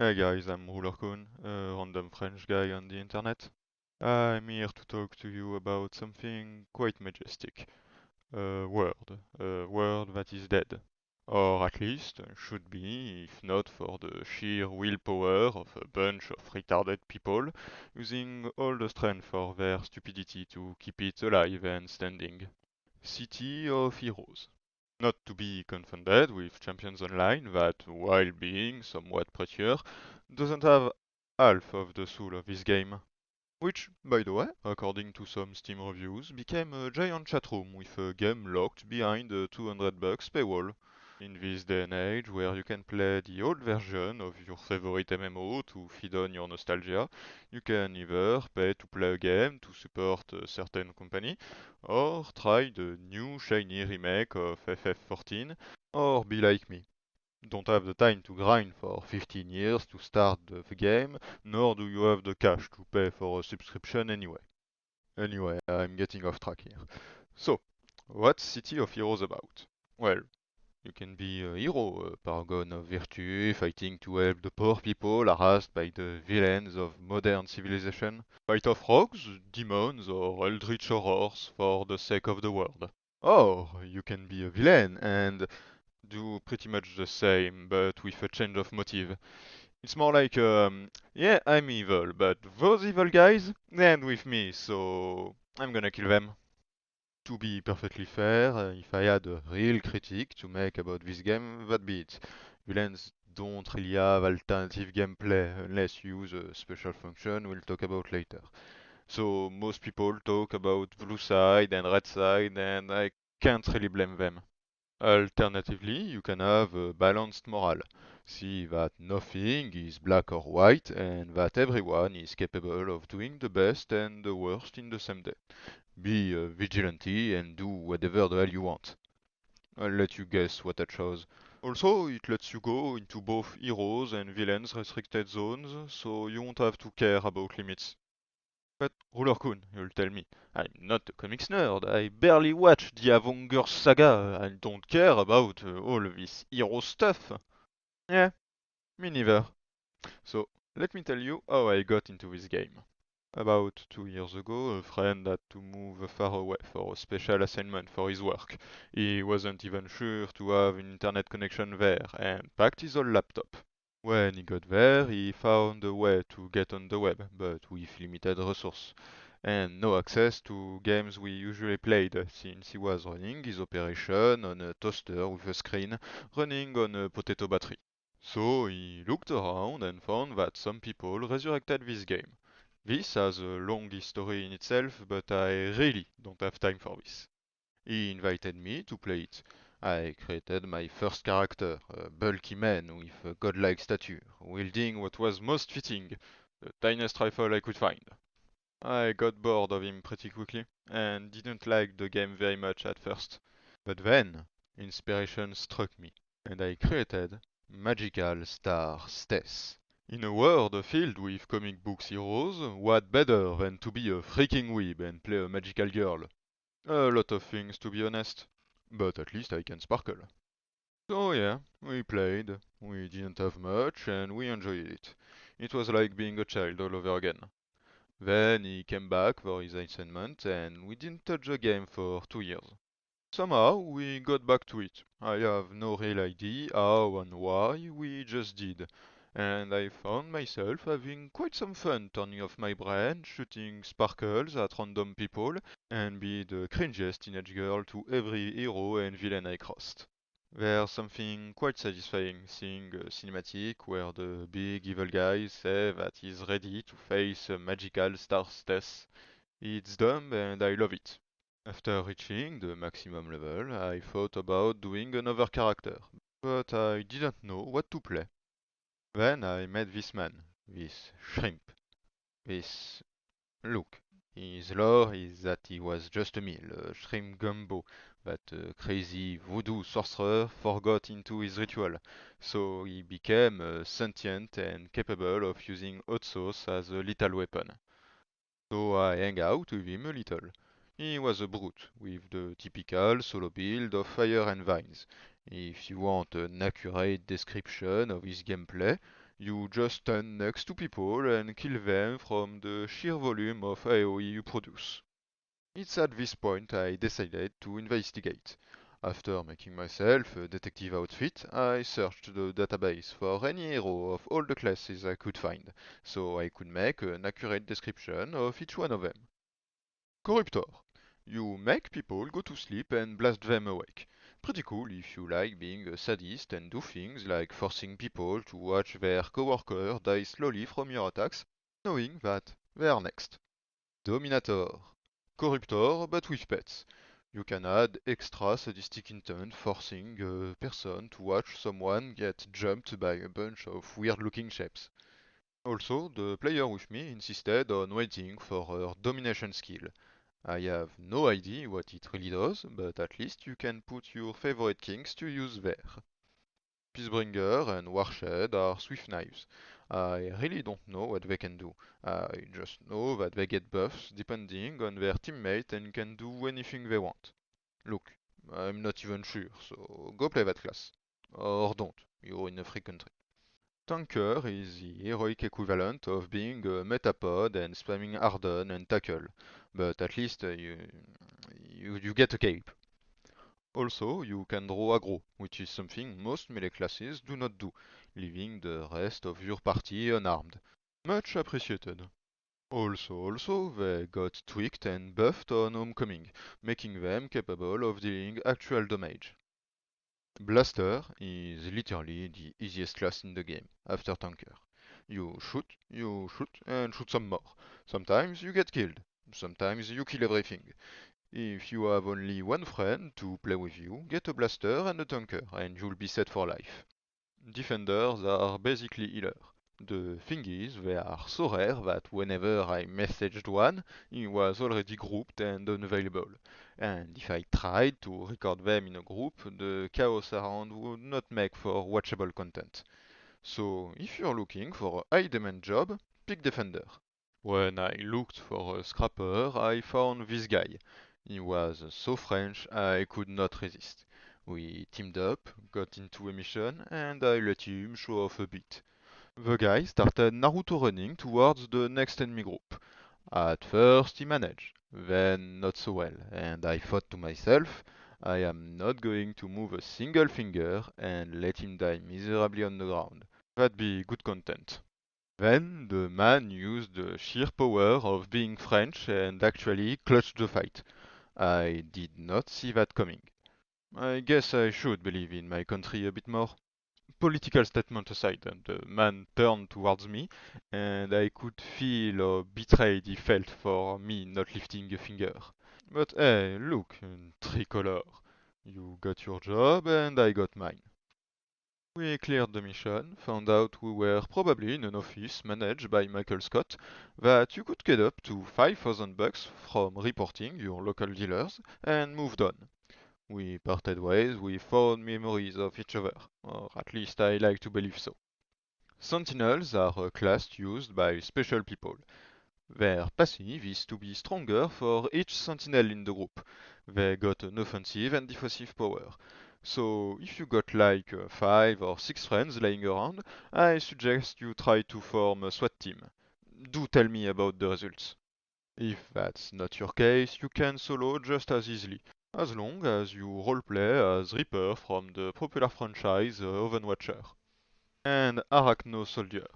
Hey guys, I'm Rulercoon, a random French guy on the internet. I'm here to talk to you about something quite majestic. A world that is dead. Or at least should be, if not for the sheer willpower of a bunch of retarded people using all the strength of their stupidity to keep it alive and standing. City of Heroes. Not to be confounded with Champions Online that, while being somewhat prettier, doesn't have half of the soul of this game. Which, by the way, according to some Steam reviews, became a giant chatroom with a game locked behind a 200 bucks paywall. In this day and age, where you can play the old version of your favorite MMO to feed on your nostalgia, you can either pay to play a game to support a certain company, or try the new shiny remake of FF14, or be like me. Don't have the time to grind for 15 years to start the game, nor do you have the cash to pay for a subscription anyway. Anyway, I'm getting off track here. So, what's City of Heroes about? Well, you can be a hero, a paragon of virtue, fighting to help the poor people harassed by the villains of modern civilization. Fight off rogues, demons, or eldritch horrors for the sake of the world. Or you can be a villain and do pretty much the same, but with a change of motive. It's more like, yeah, I'm evil, but those evil guys, they end with me, so I'm gonna kill them. To be perfectly fair, if I had a real critique to make about this game, that'd be it. Villains don't really have alternative gameplay unless you use a special function we'll talk about later. So most people talk about blue side and red side, and I can't really blame them. Alternatively, you can have a balanced moral. See that nothing is black or white and that everyone is capable of doing the best and the worst in the same day. Be a vigilante and do whatever the hell you want. I'll let you guess what I chose. Also, it lets you go into both heroes and villains restricted zones, so you won't have to care about limits. But Ruler Kun, you'll tell me, I'm not a comics nerd. I barely watch the Avengers saga. I don't care about all this hero stuff. Yeah, me neither. So, let me tell you how I got into this game. About 2 years ago, a friend had to move far away for a special assignment for his work. He wasn't even sure to have an internet connection there and packed his old laptop. When he got there, he found a way to get on the web, but with limited resource, and no access to games we usually played, since he was running his operation on a toaster with a screen running on a potato battery. So he looked around and found that some people resurrected this game. This has a long history in itself, but I really don't have time for this. He invited me to play it. I created my first character, a bulky man with a godlike stature, wielding what was most fitting, the tiniest rifle I could find. I got bored of him pretty quickly, and didn't like the game very much at first. But then, inspiration struck me, and I created Magical Star Stess. In a world filled with comic books heroes, what better than to be a freaking weeb and play a magical girl? A lot of things, to be honest. But at least I can sparkle. So yeah, we played, we didn't have much, and we enjoyed it. It was like being a child all over again. Then he came back for his assignment, and we didn't touch the game for 2 years. Somehow we got back to it. I have no real idea how and why, we just did. And I found myself having quite some fun turning off my brain, shooting sparkles at random people, and be the cringiest teenage girl to every hero and villain I crossed. There's something quite satisfying seeing a cinematic where the big evil guy says that he's ready to face a magical star's test. It's dumb and I love it. After reaching the maximum level, I thought about doing another character, but I didn't know what to play. Then I met this man, this shrimp, this look. His lore is that he was just a meal, a shrimp gumbo that a crazy voodoo sorcerer forgot into his ritual, so he became sentient and capable of using hot sauce as a lethal weapon. So I hang out with him a little. He was a brute, with the typical solo build of fire and vines. If you want an accurate description of his gameplay, You just stand next to people and kill them from the sheer volume of AoE you produce. It's at this point I decided to investigate. After making myself a detective outfit, I searched the database for any hero of all the classes I could find, so I could make an accurate description of each one of them. Corruptor. You make people go to sleep and blast them awake. Pretty cool if you like being a sadist and do things like forcing people to watch their coworker die slowly from your attacks, knowing that they are next. Dominator. Corruptor, but with pets. You can add extra sadistic intent, forcing a person to watch someone get jumped by a bunch of weird looking shapes. Also, the player with me insisted on waiting for her domination skill. I have no idea what it really does, but at least you can put your favorite kings to use there. Peacebringer and Warshed are swift knives. I really don't know what they can do. I just know that they get buffs depending on their teammate and can do anything they want. Look, I'm not even sure, so go play that class. Or don't, you're in a free country. Tanker is the heroic equivalent of being a metapod and spamming Harden and tackle, but at least you get a cape. Also, you can draw aggro, which is something most melee classes do not do, leaving the rest of your party unarmed. Much appreciated. Also, they got tweaked and buffed on Homecoming, making them capable of dealing actual damage. Blaster is literally the easiest class in the game, after Tanker. You shoot, and shoot some more. Sometimes you get killed, sometimes you kill everything. If you have only one friend to play with you, get a Blaster and a Tanker, and you'll be set for life. Defenders are basically healer. The thing is, they are so rare that whenever I messaged one, he was already grouped and unavailable. And if I tried to record them in a group, the chaos around would not make for watchable content. So, if you're looking for a high demand job, pick Defender. When I looked for a scrapper, I found this guy. He was so French I could not resist. We teamed up, got into a mission, and I let him show off a bit. The guy started Naruto running towards the next enemy group. At first he managed, then not so well, and I thought to myself, I am not going to move a single finger and let him die miserably on the ground. That'd be good content. Then the man used the sheer power of being French and actually clutched the fight. I did not see that coming. I guess I should believe in my country a bit more. Political statement aside, the man turned towards me, and I could feel how betrayed he felt for me not lifting a finger. But hey, look, tricolor. You got your job, and I got mine. We cleared the mission, found out we were probably in an office managed by Michael Scott, that you could get up to 5,000 bucks from reporting your local dealers, and moved on. We parted ways with fond memories of each other, or at least I like to believe so. Sentinels are a class used by special people. Their passive is to be stronger for each sentinel in the group. They got an offensive and defensive power. So if you got like 5 or 6 friends laying around, I suggest you try to form a SWAT team. Do tell me about the results. If that's not your case, you can solo just as easily, as long as you roleplay as Reaper from the popular franchise Oven Watcher. And Arachno Soldier.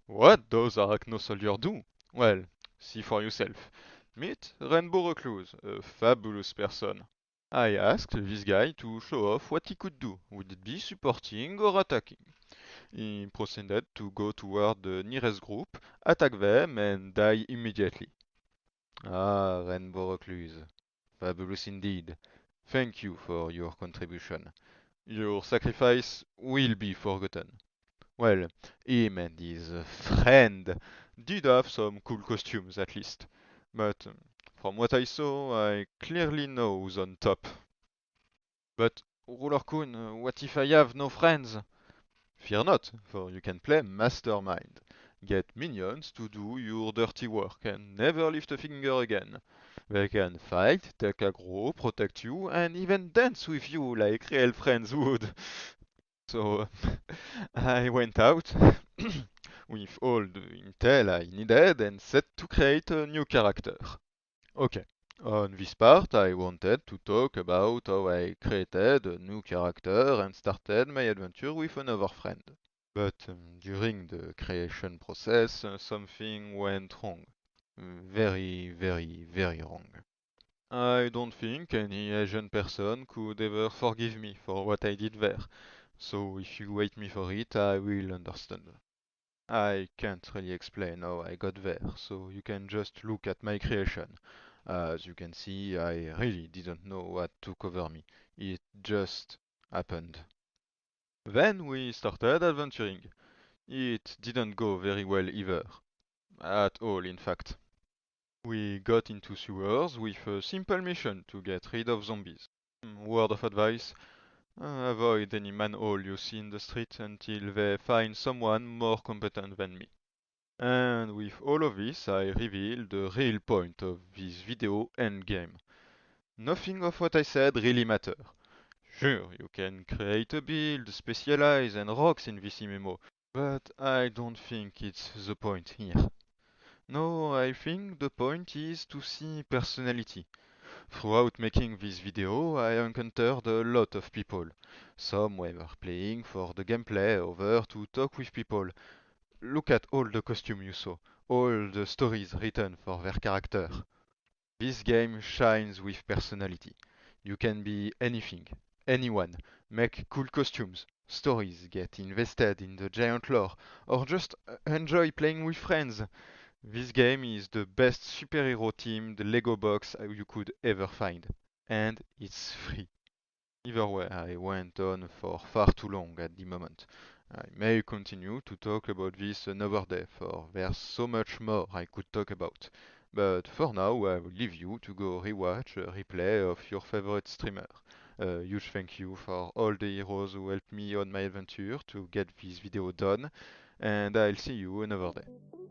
What does Arachno Soldier do? Well, see for yourself. Meet Rainbow Recluse, a fabulous person. I asked this guy to show off what he could do. Would it be supporting or attacking? He proceeded to go toward the nearest group, attack them, and die immediately. Ah, Rainbow Recluse. Fabulous indeed. Thank you for your contribution. Your sacrifice will be forgotten. Well, him and his friend did have some cool costumes at least. But from what I saw, I clearly know who's on top. But, Ruler-kun, what if I have no friends? Fear not, for you can play Mastermind. Get minions to do your dirty work and never lift a finger again. They can fight, take aggro, protect you, and even dance with you like real friends would. So I went out with all the intel I needed and set to create a new character. Okay. On this part, I wanted to talk about how I created a new character and started my adventure with another friend. But during the creation process, something went wrong. Very, very, very wrong. I don't think any Asian person could ever forgive me for what I did there. So if you wait me for it, I will understand. I can't really explain how I got there, so you can just look at my creation. As you can see, I really didn't know what took over me. It just happened. Then we started adventuring. It didn't go very well either. At all, in fact. We got into sewers with a simple mission to get rid of zombies. Word of advice, avoid any manhole you see in the street until they find someone more competent than me. And with all of this, I revealed the real point of this video endgame. Nothing of what I said really matter. Sure, you can create a build, specialize and rocks in this MMO, but I don't think it's the point here. No, I think the point is to see personality. Throughout making this video, I encountered a lot of people. Some were playing for the gameplay, others to talk with people. Look at all the costumes you saw, all the stories written for their character. This game shines with personality. You can be anything, anyone, make cool costumes, stories, get invested in the giant lore, or just enjoy playing with friends. This game is the best superhero team, the Lego box you could ever find. And it's free. Either way, I went on for far too long at the moment. I may continue to talk about this another day, for there's so much more I could talk about. But for now, I will leave you to go rewatch a replay of your favorite streamer. A huge thank you for all the heroes who helped me on my adventure to get this video done, and I'll see you another day.